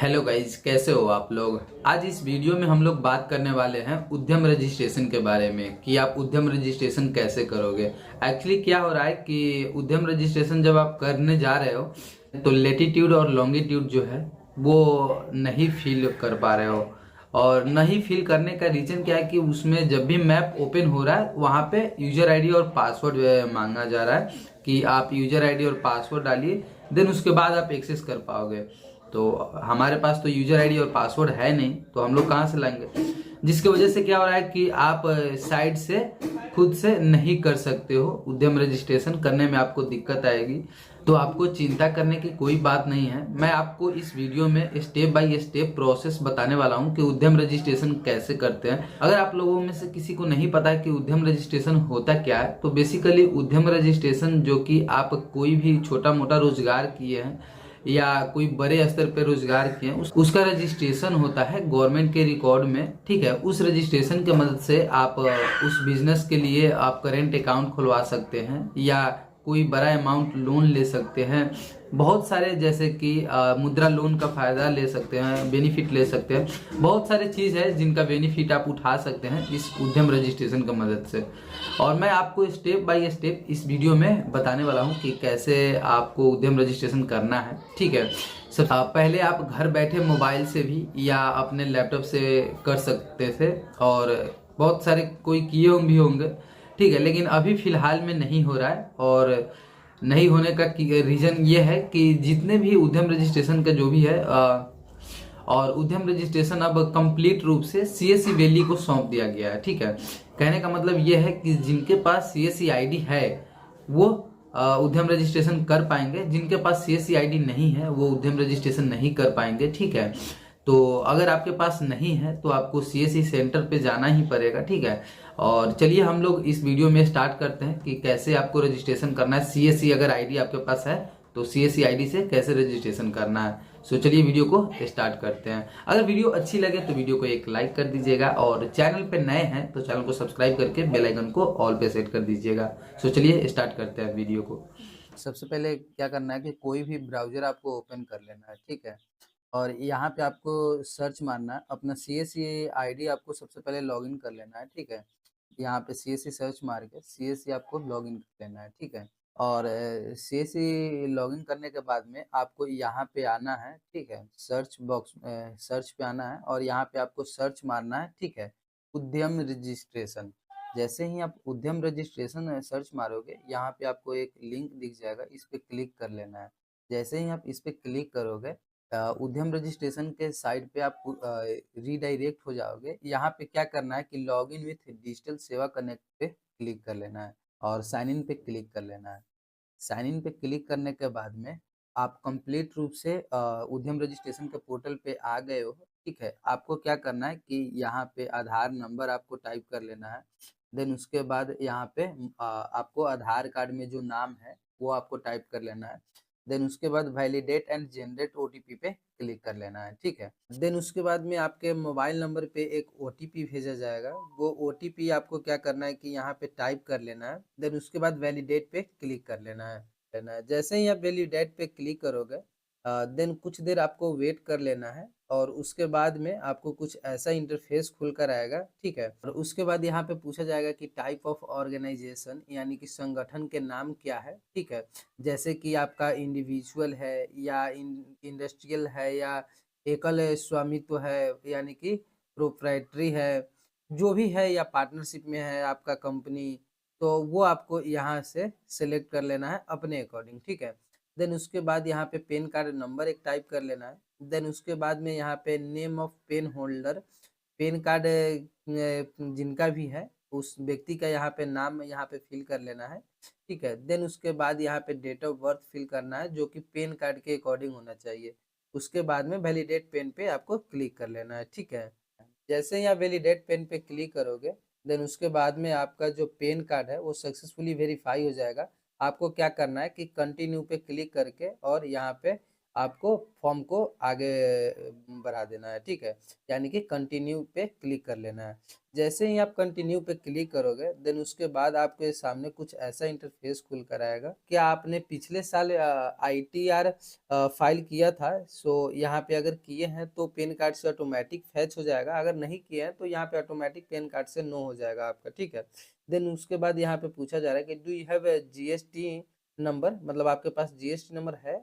Hello guys, कैसे हो आप लोग। आज इस वीडियो में हम लोग बात करने वाले हैं उद्यम रजिस्ट्रेशन के बारे में कि आप उद्यम रजिस्ट्रेशन कैसे करोगे। एक्चुअली क्या हो रहा है कि उद्यम रजिस्ट्रेशन जब आप करने जा रहे हो तो लेटीट्यूड और लॉन्गिट्यूड जो है वो नहीं फील कर पा रहे हो। और नहीं फील करने का रीजन क्या है कि उसमें जब भी मैप ओपन हो रहा है वहां पे यूजर आईडी और पासवर्ड मांगा जा रहा है कि आप यूजर आईडी और पासवर्ड डालिए, देन उसके बाद आप एक्सेस कर पाओगे। तो हमारे पास तो यूजर आईडी और पासवर्ड है नहीं, तो हम लोग कहाँ से लाएंगे। जिसकी वजह से क्या हो रहा है कि आप साइट से खुद से नहीं कर सकते हो। उद्यम रजिस्ट्रेशन करने में आपको दिक्कत आएगी, तो आपको चिंता करने की कोई बात नहीं है। मैं आपको इस वीडियो में स्टेप बाय स्टेप प्रोसेस बताने वाला हूं कि उद्यम रजिस्ट्रेशन कैसे करते हैं। अगर आप लोगों में से किसी को नहीं पता है कि उद्यम रजिस्ट्रेशन होता क्या है, तो बेसिकली उद्यम रजिस्ट्रेशन जो कि आप कोई भी छोटा मोटा रोजगार किए हैं या कोई बड़े स्तर पे रोजगार किए हैं उसका रजिस्ट्रेशन होता है गवर्नमेंट के रिकॉर्ड में। ठीक है, उस रजिस्ट्रेशन की मदद से आप उस बिजनेस के लिए आप करेंट अकाउंट खुलवा सकते हैं या कोई बड़ा अमाउंट लोन ले सकते हैं। बहुत सारे जैसे कि मुद्रा लोन का फायदा ले सकते हैं, बेनिफिट ले सकते हैं। बहुत सारे चीज है जिनका बेनिफिट आप उठा सकते हैं इस उद्यम रजिस्ट्रेशन की मदद से। और मैं आपको स्टेप बाय स्टेप इस वीडियो में बताने वाला हूं कि कैसे आपको उद्यम रजिस्ट्रेशन करना है। ठीक है, पहले आप घर बैठे मोबाइल से भी या अपने लैपटॉप से कर सकते थे, और बहुत सारे कोई किए भी होंगे। ठीक है, लेकिन अभी फिलहाल में नहीं हो रहा है। और नहीं होने का रीजन ये है कि जितने भी उद्यम रजिस्ट्रेशन का जो भी है और उद्यम रजिस्ट्रेशन अब कंप्लीट रूप से सीएससी वैली को सौंप दिया गया है। ठीक है, कहने का मतलब ये है कि जिनके पास सीएससी आईडी है वो उद्यम रजिस्ट्रेशन कर पाएंगे, जिनके पास सीएससी आईडी नहीं है वो उद्यम रजिस्ट्रेशन नहीं कर पाएंगे। ठीक है, तो अगर आपके पास नहीं है तो आपको सीएससी सेंटर पे जाना ही पड़ेगा। ठीक है, और चलिए हम लोग इस वीडियो में स्टार्ट करते हैं कि कैसे आपको रजिस्ट्रेशन करना है। सीएससी अगर आईडी आपके पास है तो सीएससी आईडी से कैसे रजिस्ट्रेशन करना है। सो चलिए वीडियो को स्टार्ट करते हैं। अगर वीडियो अच्छी लगे तो वीडियो को एक लाइक कर दीजिएगा, और चैनल पे नए हैं तो चैनल को सब्सक्राइब करके बेल आइकन को ऑल पे सेट कर दीजिएगा। सो चलिए स्टार्ट करते हैं वीडियो को। सबसे पहले क्या करना है कि कोई भी ब्राउजर आपको ओपन कर लेना है। ठीक है, और यहाँ पे आपको सर्च मारना है अपना सीएससी आईडी, आपको सबसे पहले लॉगिन कर लेना है। ठीक है, यहाँ पे सीएससी सर्च मार के सीएससी आपको लॉगिन कर लेना है। ठीक है, और सीएससी लॉगिन करने के बाद में आपको यहाँ पे आना है। ठीक है, सर्च बॉक्स सर्च पे आना है और यहाँ पे आपको सर्च मारना है। ठीक है, उद्यम रजिस्ट्रेशन। जैसे ही आप उद्यम रजिस्ट्रेशन सर्च मारोगे यहाँ पे आपको एक लिंक दिख जाएगा, इस पे क्लिक कर लेना है। जैसे ही आप इस पे क्लिक करोगे उद्यम रजिस्ट्रेशन के साइट पे आप रीडायरेक्ट हो जाओगे। यहाँ पे क्या करना है कि लॉगिन विथ डिजिटल सेवा कनेक्ट पे क्लिक कर लेना है और साइन इन पे क्लिक कर लेना है। साइन इन पे क्लिक करने के बाद में आप कंप्लीट रूप से उद्यम रजिस्ट्रेशन के पोर्टल पे आ गए हो। ठीक है, आपको क्या करना है कि यहाँ पे आधार नंबर आपको टाइप कर लेना है। देन उसके बाद यहाँ पे आपको आधार कार्ड में जो नाम है वो आपको टाइप कर लेना है। देन उसके बाद वैलिडेट एंड जनरेट ओटीपी पे क्लिक कर लेना है। ठीक है, देन उसके बाद में आपके मोबाइल नंबर पे एक ओटीपी भेजा जाएगा। वो ओटीपी आपको क्या करना है कि यहाँ पे टाइप कर लेना है। देन उसके बाद वैलिडेट पे क्लिक कर लेना है। जैसे ही आप वैलिडेट पे क्लिक करोगे देन कुछ देर आपको वेट कर लेना है, और उसके बाद में आपको कुछ ऐसा इंटरफेस खुल कर आएगा। ठीक है, और उसके बाद यहाँ पे पूछा जाएगा कि टाइप ऑफ ऑर्गेनाइजेशन यानी कि संगठन के नाम क्या है। ठीक है, जैसे कि आपका इंडिविजुअल है या इंडस्ट्रियल है या एकल स्वामित्व है यानी कि प्रोप्राइटरी है, जो भी है, या पार्टनरशिप में है आपका कंपनी, तो वो आपको यहाँ से सिलेक्ट कर लेना है अपने अकॉर्डिंग। ठीक है, देन उसके बाद यहाँ पे पेन कार्ड नंबर एक टाइप कर लेना है। देन उसके बाद में यहाँ पे name of PAN holder, PAN card जिनका भी है उस व्यक्ति का यहाँ पे नाम यहाँ पे फिल कर लेना है। ठीक है, देन उसके बाद यहाँ पे डेट ऑफ बर्थ फिल करना है जो कि पेन कार्ड के अकॉर्डिंग होना चाहिए। उसके बाद में वैलिडेट पेन पे आपको क्लिक कर लेना है। ठीक है, जैसे ही आप वैलिडेट पेन पे क्लिक करोगे देन उसके बाद में आपका जो पेन कार्ड है वो सक्सेसफुली वेरीफाई हो जाएगा। आपको क्या करना है कि कंटिन्यू पे क्लिक करके और यहाँ पे आपको फॉर्म को आगे बढ़ा देना है, ठीक है। यानी कि कंटिन्यू पे क्लिक कर लेना है। जैसे ही आप कंटिन्यू पे क्लिक करोगे देन उसके बाद आपके सामने कुछ ऐसा इंटरफेस खुल कर आएगा। क्या आपने पिछले साल ITR फाइल किया था? सो यहाँ पे अगर किए हैं तो पैन कार्ड से ऑटोमेटिक फैच हो जाएगा, अगर नहीं किए हैं तो यहाँ पे ऑटोमेटिक पैन कार्ड से नो हो जाएगा आपका, ठीक है। देन उसके बाद यहाँ पे पूछा जा रहा है कि do you have GST number, मतलब आपके पास GST नंबर है?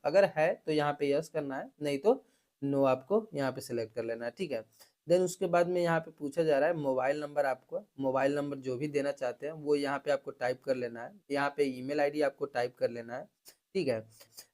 अगर है तो यहाँ पे यस करना है, नहीं तो नो आपको यहाँ पे सिलेक्ट कर लेना है, ठीक है। देन उसके बाद में यहाँ पे पूछा जा रहा है मोबाइल नंबर, आपको मोबाइल नंबर जो भी देना चाहते हैं वो यहाँ पे आपको टाइप कर लेना है। यहाँ पे ईमेल आईडी आपको टाइप कर लेना है, ठीक है।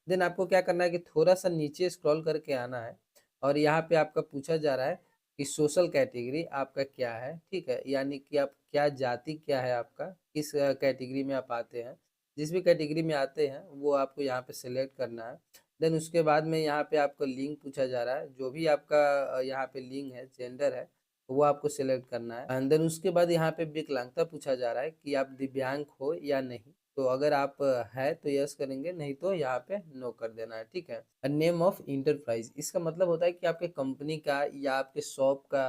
देन आपको क्या करना है कि थोड़ा सा नीचे स्क्रॉल करके आना है और यहाँ पे आपका पूछा जा रहा है कि सोशल कैटेगरी आपका क्या है, ठीक है। यानी कि आप क्या जाति क्या है आपका, किस कैटेगरी में आप आते हैं। जिस भी कैटेगरी में आते हैं वो आपको यहाँ पे सिलेक्ट करना है। देन उसके बाद में यहाँ पे आपको लिंग पूछा जा रहा है, जो भी आपका यहाँ पे लिंग है, जेंडर है, वो आपको सिलेक्ट करना है। एंड देन उसके बाद यहाँ पे विकलांगता पूछा जा रहा है कि आप दिव्यांग हो या नहीं। तो अगर आप है तो यस करेंगे, नहीं तो यहाँ पे नो कर देना है, ठीक है। नेम ऑफ इंटरप्राइज, इसका मतलब होता है कि आपके कंपनी का या आपके शॉप का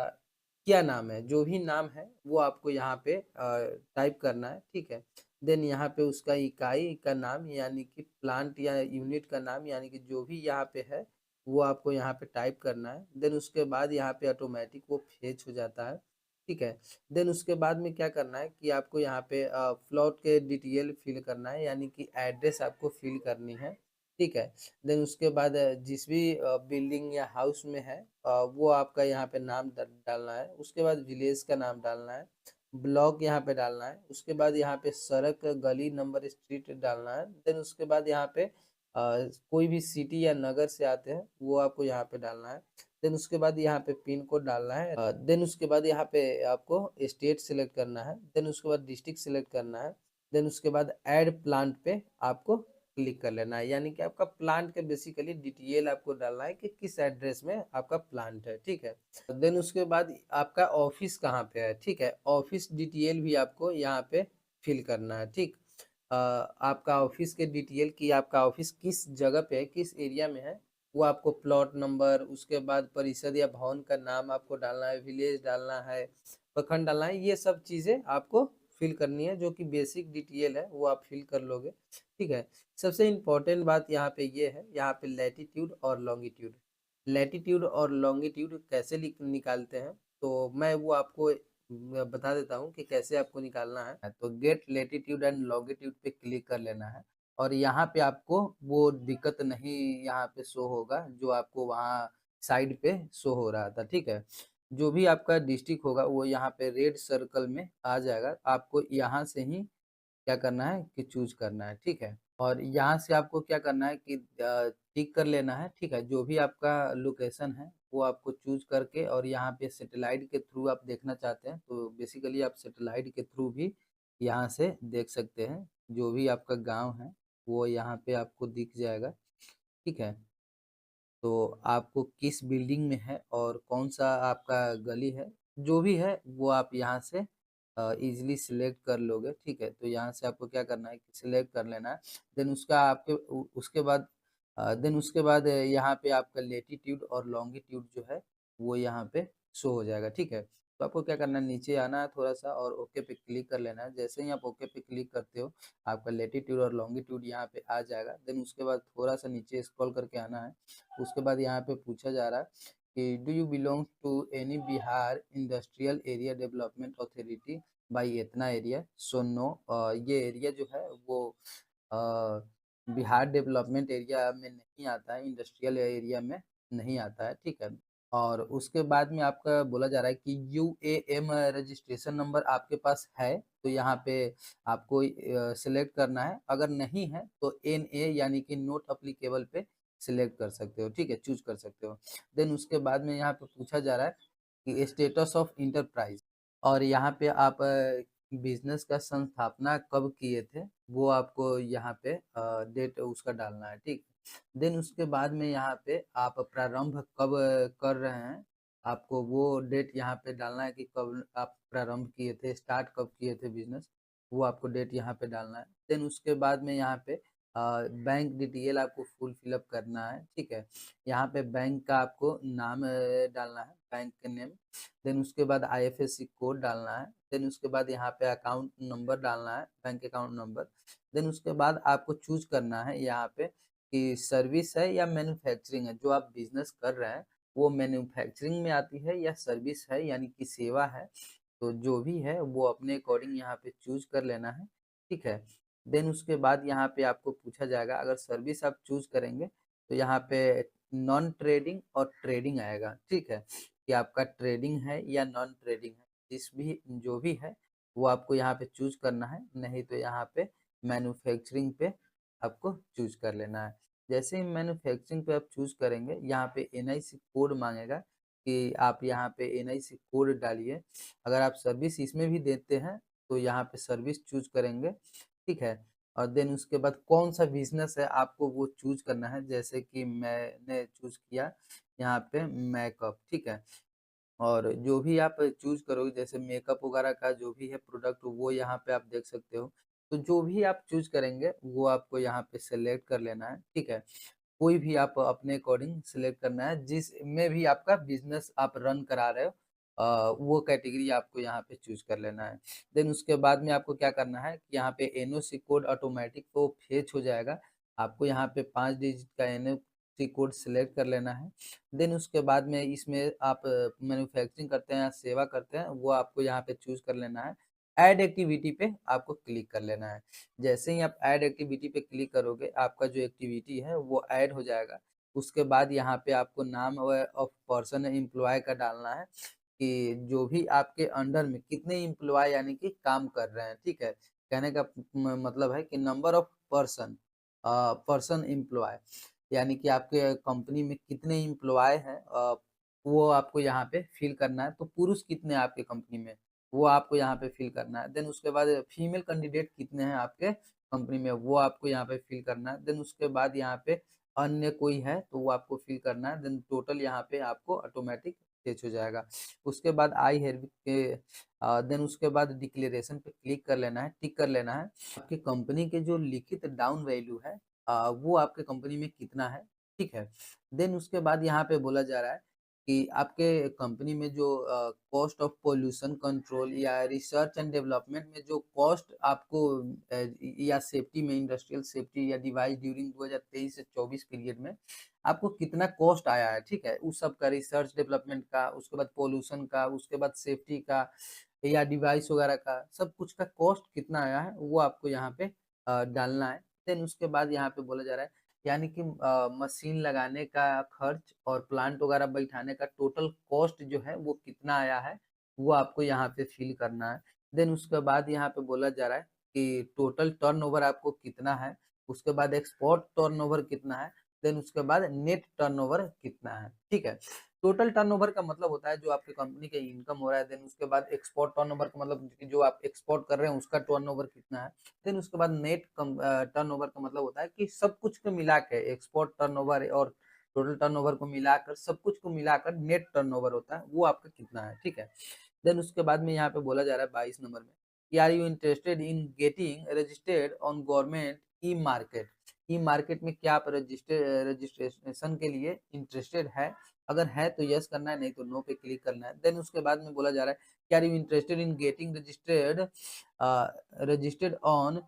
क्या नाम है। जो भी नाम है वो आपको यहाँ पे टाइप करना है, ठीक है। देन यहाँ पे उसका इकाई का नाम यानी कि प्लांट या यूनिट का नाम, यानी कि जो भी यहाँ पे है वो आपको यहाँ पे टाइप करना है। देन उसके बाद यहाँ पे ऑटोमेटिक वो फेच हो जाता है, ठीक है। देन उसके बाद में क्या करना है कि आपको यहाँ पे प्लॉट के डिटेल फिल करना है, यानी कि एड्रेस आपको फिल करनी है, ठीक है। देन उसके बाद जिस भी बिल्डिंग या हाउस में है वो आपका यहाँ पे नाम डालना है। उसके बाद विलेज का नाम डालना है, ब्लॉक यहाँ पे डालना है। उसके बाद यहाँ पे सड़क, गली, नंबर, स्ट्रीट डालना है। देन उसके बाद यहाँ पे कोई भी सिटी या नगर से आते हैं वो आपको यहाँ पे डालना है। देन उसके बाद यहाँ पे पिन कोड डालना है। देन उसके बाद यहाँ पे आपको स्टेट सिलेक्ट करना है। देन उसके बाद डिस्ट्रिक्ट सिलेक्ट करना है। देन उसके बाद ऐड प्लांट पे आपको क्लिक कर लेना है, यानी कि आपका प्लांट के बेसिकली डिटेल आपको डालना है कि किस एड्रेस में आपका प्लांट है, ठीक है। देन उसके बाद आपका ऑफिस कहाँ पे है, ठीक है। ऑफिस डिटेल भी आपको यहाँ पे फिल करना है, ठीक। आपका ऑफिस के डिटेल की आपका ऑफिस किस जगह पे है, किस एरिया में है, वो आपको प्लॉट नंबर, उसके बाद परिषद या भवन का नाम आपको डालना है, विलेज डालना है, प्रखंड डालना है। ये सब चीज़ें आपको फिल करनी है, जो कि बेसिक डिटेल है वो आप फिल कर लोगे, ठीक है। सबसे इम्पोर्टेंट बात यहाँ पे ये है, यहाँ पे लैटिट्यूड और लॉन्गिट्यूड। लैटिट्यूड और लॉन्गिट्यूड कैसे निकालते हैं तो मैं वो आपको बता देता हूँ कि कैसे आपको निकालना है। तो गेट लैटिट्यूड एंड लॉन्गिट्यूड पे क्लिक कर लेना है और यहाँ पे आपको वो दिक्कत नहीं यहाँ पे शो होगा जो आपको वहाँ साइड पे शो हो रहा था, ठीक है। जो भी आपका डिस्ट्रिक्ट होगा वो यहाँ पे रेड सर्कल में आ जाएगा, आपको यहाँ से ही क्या करना है कि चूज करना है, ठीक है। और यहाँ से आपको क्या करना है कि टिक कर लेना है, ठीक है। जो भी आपका लोकेशन है वो आपको चूज करके, और यहाँ पे सैटेलाइट के थ्रू आप देखना चाहते हैं तो बेसिकली आप सैटेलाइट के थ्रू भी यहाँ से देख सकते हैं। जो भी आपका गांव है वो यहाँ पे आपको दिख जाएगा, ठीक है। तो आपको किस बिल्डिंग में है और कौन सा आपका गली है, जो भी है वो आप यहाँ से इजीली सिलेक्ट कर लोगे, ठीक है। तो यहाँ से आपको क्या करना है कि सिलेक्ट कर लेना है। देन उसका आपके उसके बाद यहाँ पे आपका लेटीट्यूड और लॉन्गिट्यूड जो है वो यहाँ पे शो हो जाएगा, ठीक है। तो आपको क्या करना है, नीचे आना है थोड़ा सा और ओके पे क्लिक कर लेना है। जैसे ही आप ओके पे क्लिक करते हो आपका लेटीट्यूड और लॉन्गिट्यूड यहाँ पे आ जाएगा। देन उसके बाद थोड़ा सा नीचे स्क्रॉल करके आना है। उसके बाद यहाँ पे पूछा जा रहा है कि do you belong to any Bihar industrial area development authority by इतना एरिया। सो नो, ये एरिया जो है वो अ, बिहार डेवलपमेंट एरिया में नहीं आता है, इंडस्ट्रियल एरिया में नहीं आता है, ठीक है। और उसके बाद में आपका बोला जा रहा है कि UAM रजिस्ट्रेशन नंबर आपके पास है तो यहाँ पे आपको सिलेक्ट करना है। अगर नहीं है तो NA यानी कि नोट अप्लीकेबल पे सिलेक्ट कर सकते हो, ठीक है, चूज कर सकते हो। देन उसके बाद में यहाँ पे पूछा जा रहा है कि स्टेटस ऑफ इंटरप्राइज, और यहाँ पे आप बिजनेस का संस्थापना कब किए थे वो आपको यहाँ पे डेट उसका डालना है, ठीक। देन उसके बाद में यहाँ पे आप प्रारंभ कब कर रहे हैं, आपको वो डेट यहाँ पे डालना है कि कब आप प्रारंभ किए थे, स्टार्ट कब किए थे बिजनेस, वो आपको डेट यहाँ पे डालना है। देन उसके बाद में यहाँ पे बैंक डिटेल आपको फुल फिलअप करना है, ठीक है। यहाँ पे बैंक का आपको नाम डालना है, बैंक के नेम। देन उसके बाद आईएफएससी कोड डालना है। देन उसके बाद यहाँ पे अकाउंट नंबर डालना है, बैंक अकाउंट नंबर। देन उसके बाद आपको चूज करना है यहाँ पे कि सर्विस है या मैन्युफैक्चरिंग है। जो आप बिजनेस कर रहे हैं वो मैन्युफैक्चरिंग में आती है या सर्विस है यानी कि सेवा है। तो जो भी है वो अपने अकॉर्डिंग यहाँ पे चूज कर लेना है, ठीक है। देन उसके बाद यहाँ पे आपको पूछा जाएगा, अगर सर्विस आप चूज करेंगे तो यहाँ पे नॉन ट्रेडिंग और ट्रेडिंग आएगा, ठीक है, कि आपका ट्रेडिंग है या नॉन ट्रेडिंग है। जिस भी जो भी है वो आपको यहाँ पे चूज करना है, नहीं तो यहाँ पे मैन्युफैक्चरिंग पे आपको चूज कर लेना है। जैसे ही मैन्युफैक्चरिंग पे आप चूज करेंगे यहाँ पे एनआईसी कोड मांगेगा कि आप यहाँ पे एनआईसी कोड डालिए। अगर आप सर्विस इसमें भी देते हैं तो यहाँ पे सर्विस चूज करेंगे, ठीक है। और देन उसके बाद कौन सा बिजनेस है आपको वो चूज करना है। जैसे कि मैंने चूज किया यहाँ पे मेकअप, ठीक है। और जो भी आप चूज करोगे जैसे मेकअप वगैरह का जो भी है प्रोडक्ट वो यहाँ पे आप देख सकते हो। तो जो भी आप चूज करेंगे वो आपको यहाँ पे सेलेक्ट कर लेना है, ठीक है। कोई भी आप अपने अकॉर्डिंग सिलेक्ट करना है जिसमें भी आपका बिजनेस आप रन करा रहे हो, वो कैटेगरी आपको यहाँ पे चूज कर लेना है। देन उसके बाद में आपको क्या करना है कि यहाँ पे एनओसी कोड ऑटोमेटिक तो फेच हो जाएगा। आपको यहाँ पे 5 डिजिट का एनओसी कोड सिलेक्ट कर लेना है। देन उसके बाद में इसमें आप मैन्युफैक्चरिंग करते हैं या सेवा करते हैं वो आपको यहाँ पे चूज कर लेना है। ऐड एक्टिविटी पे आपको क्लिक कर लेना है। जैसे ही आप ऐड एक्टिविटी पे क्लिक करोगे आपका जो एक्टिविटी है वो ऐड हो जाएगा। उसके बाद यहाँ पे आपको नाम ऑफ पर्सन एम्प्लॉय का डालना है कि जो भी आपके अंडर में कितने एम्प्लॉय यानी कि काम कर रहे हैं, ठीक है। कहने का मतलब है कि number of person, person employ यानी कि आपके कंपनी में कितने एम्प्लॉय हैं, वो आपको यहाँ पे फिल करना है। तो पुरुष कितने हैं आपके कंपनी में वो आपको यहाँ पे फिल करना है। देन उसके बाद फीमेल कैंडिडेट कितने हैं आपके कंपनी में वो आपको यहाँ पे फिल करना है। देन उसके बाद यहाँ पे अन्य कोई है तो वो आपको फिल करना है। देन टोटल यहाँ पे आपको ऑटोमेटिक फेच हो जाएगा। उसके बाद आई हेयर के देन उसके बाद डिक्लेरेशन पे क्लिक कर लेना है, टिक कर लेना है। आपकी कंपनी के जो लिखित डाउन वैल्यू है वो आपके कंपनी में कितना है, ठीक है। देन उसके बाद यहाँ पे बोला जा रहा है कि आपके कंपनी में जो कॉस्ट ऑफ पोल्यूशन कंट्रोल या रिसर्च एंड डेवलपमेंट में जो कॉस्ट आपको या सेफ्टी में इंडस्ट्रियल सेफ्टी या डिवाइस ड्यूरिंग 2023 से 24 पीरियड में आपको कितना कॉस्ट आया है, ठीक है। उस सब का रिसर्च डेवलपमेंट का, उसके बाद पोल्यूशन का, उसके बाद सेफ्टी का या डिवाइस वगैरह का सब कुछ का कॉस्ट कितना आया है वो आपको यहाँ पे डालना है। देन उसके बाद यहाँ पे बोला जा रहा है यानी कि मशीन लगाने का खर्च और प्लांट वगैरह बैठाने का टोटल कॉस्ट जो है वो कितना आया है वो आपको यहाँ पे फिल करना है। देन उसके बाद यहाँ पे बोला जा रहा है कि टोटल टर्नओवर आपको कितना है, उसके बाद एक्सपोर्ट टर्नओवर कितना है, देन उसके बाद नेट टर्नओवर कितना है, ठीक है। टोटल टर्नओवर का मतलब होता है जो आपकी कंपनी का इनकम हो रहा है। देन उसके बाद एक्सपोर्ट टर्नओवर का मतलब जो आप एक्सपोर्ट कर रहे हैं उसका टर्नओवर कितना है। देन उसके बाद नेट टर्नओवर का मतलब होता है कि सब कुछ को मिला के एक्सपोर्ट टर्नओवर और टोटल टर्नओवर को मिलाकर सब कुछ को मिलाकर नेट टर्नओवर होता है वो आपका कितना है, ठीक है। देन उसके बाद में यहाँ पे बोला जा रहा है 22 नंबर में कि are you interested in getting registered on government e market. E market में क्या आप रजिस्ट्रेशन के लिए इंटरेस्टेड है। अगर है तो यस करना है, नहीं तो नो पे क्लिक करना है। देन उसके बाद में बोला जा रहा है कि are you interested in getting registered on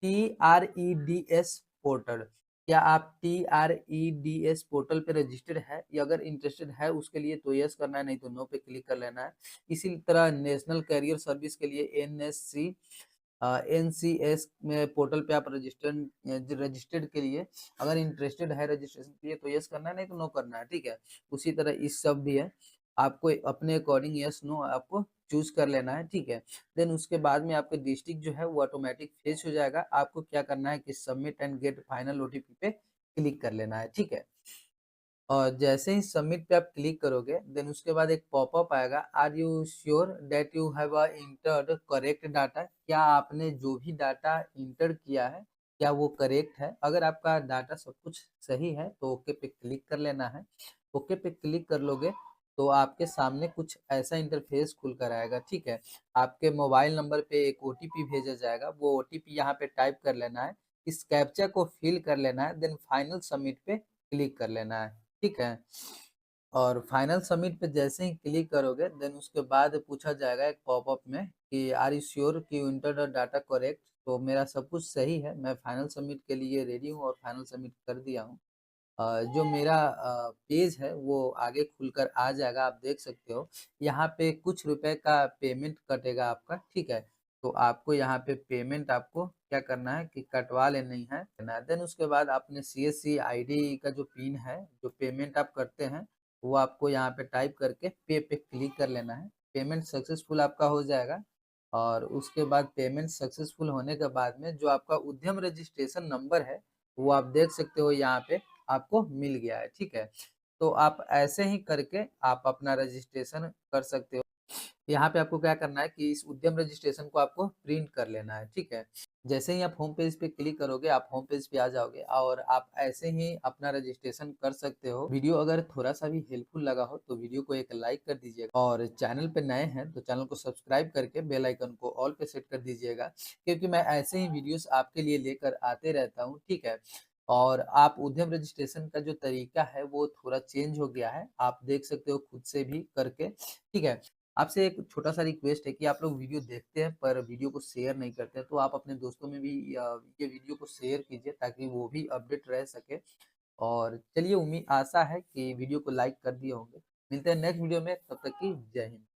TREDS portal. क्या आप TREDS पोर्टल पे रजिस्टर्ड है या अगर इंटरेस्टेड है उसके लिए तो यस करना है, नहीं तो नो पे क्लिक कर लेना है। इसी तरह नेशनल कैरियर सर्विस के लिए NCS में पोर्टल पे आप रजिस्टर्ड के लिए अगर इंटरेस्टेड है रजिस्ट्रेशन के लिए तो यस करना है, नहीं तो नो करना है, ठीक है। उसी तरह इस सब भी है, आपको अपने अकॉर्डिंग यस नो आपको चूज कर लेना है, ठीक है। देन उसके बाद में आपके डिस्ट्रिक्ट जो है वो ऑटोमेटिक फेच हो जाएगा। आपको क्या करना है कि submit and get final OTP पे क्लिक कर लेना है, ठीक है। और जैसे ही सबमिट पे आप क्लिक करोगे देन उसके बाद एक पॉपअप आएगा, are you sure that you have entered correct data. क्या आपने जो भी डाटा इंटर किया है क्या वो करेक्ट है। अगर आपका डाटा सब कुछ सही है तो ओके पे क्लिक कर लेना है। ओके पे क्लिक कर लोगे तो आपके सामने कुछ ऐसा इंटरफेस खुल कर आएगा, ठीक है। आपके मोबाइल नंबर पे एक ओटीपी भेजा जाएगा, वो ओटीपी यहाँ पे टाइप कर लेना है। इस कैप्चा को फिल कर लेना है, देन फाइनल सबमिट पे क्लिक कर लेना है, ठीक है। और फाइनल सबमिट पे जैसे ही क्लिक करोगे देन उसके बाद पूछा जाएगा एक पॉपअप में कि आर यू श्योर कि you enter the data correct. तो मेरा सब कुछ सही है, मैं फाइनल सबमिट के लिए रेडी हूँ और फाइनल सबमिट कर दिया हूँ। जो मेरा पेज है वो आगे खुलकर आ जाएगा, आप देख सकते हो। यहाँ पे कुछ रुपए का पेमेंट कटेगा आपका, ठीक है। तो आपको यहाँ पे पेमेंट आपको क्या करना है कि कटवा लेनी है। देन उसके बाद आपने CSC ID का जो पिन है, जो पेमेंट आप करते हैं, वो आपको यहाँ पे टाइप करके पे क्लिक कर लेना है। पेमेंट सक्सेसफुल आपका हो जाएगा। और उसके बाद पेमेंट सक्सेसफुल होने के बाद में जो आपका उद्यम रजिस्ट्रेशन नंबर है वो आप देख सकते हो यहाँ पे आपको मिल गया है, ठीक है। तो आप ऐसे ही करके आप अपना रजिस्ट्रेशन कर सकते हो। यहाँ पे आपको क्या करना है कि इस उद्यम रजिस्ट्रेशन को आपको प्रिंट कर लेना है, ठीक है। जैसे ही आप होम पेज पे क्लिक करोगे आप होम पेज पे आ जाओगे और आप ऐसे ही अपना रजिस्ट्रेशन कर सकते हो। वीडियो अगर थोड़ा सा भी हेल्पफुल लगा हो तो वीडियो को एक लाइक कर दीजिएगा और चैनल पे नए हैं तो चैनल को सब्सक्राइब करके बेल आइकन को ऑल पे सेट कर दीजिएगा, क्योंकि मैं ऐसे ही वीडियोस आपके लिए लेकर आते रहता हूँ, ठीक है। और आप उद्यम रजिस्ट्रेशन का जो तरीका है वो थोड़ा चेंज हो गया है, आप देख सकते हो खुद से भी करके, ठीक है। आपसे एक छोटा-सा रिक्वेस्ट है कि आप लोग वीडियो देखते हैं पर वीडियो को शेयर नहीं करते हैं, तो आप अपने दोस्तों में भी ये वीडियो को शेयर कीजिए ताकि वो भी अपडेट रह सके। और चलिए, उम्मीद आशा है कि वीडियो को लाइक कर दिए होंगे। मिलते हैं नेक्स्ट वीडियो में, तब तक की जय हिंद।